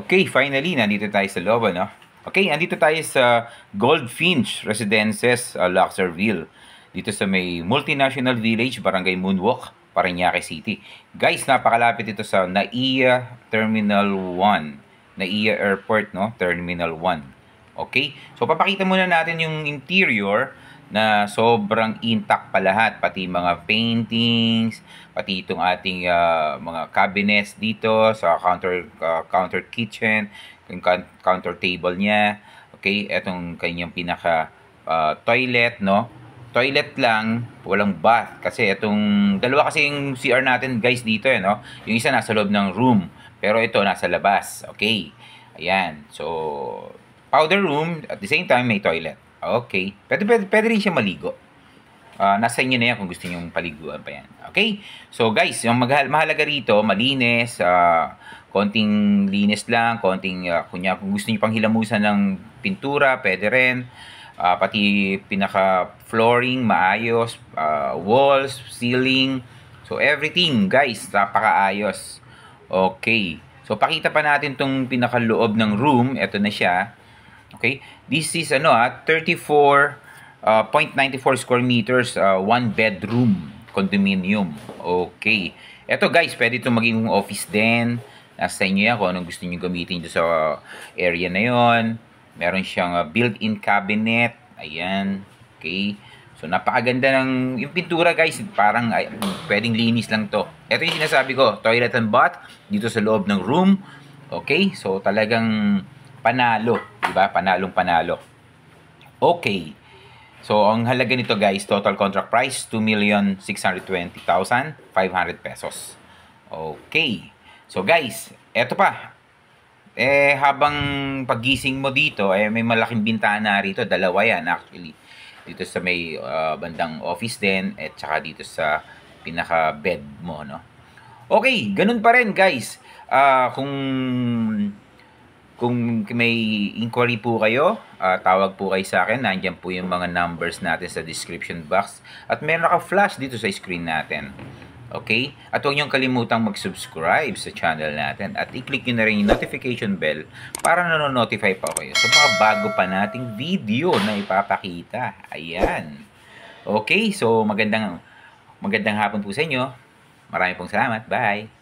Okay, finally, nandito tayo sa loob, no? Okay, nandito tayo sa Goldfinch Residences, Luxorville. Dito sa may Multinational Village, Barangay Moonwalk, Parañaque City. Guys, napakalapit ito sa NAIA Terminal 1. NAIA Airport, no? Terminal 1. Okay? So, papakita muna natin yung interior na sobrang intact pa lahat. Pati mga paintings, pati itong ating mga cabinets dito sa counter kitchen, yung counter table niya. Okay? Etong kanyang pinaka toilet, no? Toilet lang, walang bath. Kasi itong, dalawa kasi yung CR natin guys dito, no? Yung isa nasa loob ng room, pero ito nasa labas. Okay? Ayan. So, powder room, at the same time may toilet. Okay. Pwede rin siya maligo. Nasa inyo na yan kung gusto nyo paliguan pa yan. Okay? So guys, yung mahalaga rito, malinis, konting linis lang, konting, kunya, kung gusto nyo pang hilamusan ng pintura, pwede rin. Pati pinaka-flooring, maayos, walls, ceiling. So everything, guys, napakaayos. Okay. So pakita pa natin tong pinaka-loob ng room. Ito na siya. Okay? This is 34.94 square meters, one bedroom condominium. Okay. Ito guys, pwede itong maging office din. Nasa inyo yan kung anong gusto nyo gamitin dito sa area na yon. Meron siyang built-in cabinet. Ayan. Okay. So, napakaganda ng yung pintura guys. Parang pwedeng linis lang to. Ito yung sinasabi ko. Toilet and bath dito sa loob ng room. Okay. So, talagang panalo. Diba? Panalong panalo. Okay. So, ang halaga nito guys, total contract price, 2,620,500 pesos. Okay. So guys, eto pa. Habang pagising mo dito, may malaking bintana rito. Dalawa yan actually. Dito sa may bandang office din, at saka dito sa pinaka-bed mo, no? Okay, ganun pa rin guys. Kung may inquiry po kayo, tawag po kayo sa akin. Nandiyan po yung mga numbers natin sa description box. At meron naka-flash dito sa screen natin. Okay? At huwag niyong kalimutang mag-subscribe sa channel natin. At i-click nyo na rin yung notification bell para nanonotify pa kayo sa mga bago pa nating video na ipapakita. Ayan. Okay? So, magandang hapon po sa inyo. Marami pong salamat. Bye!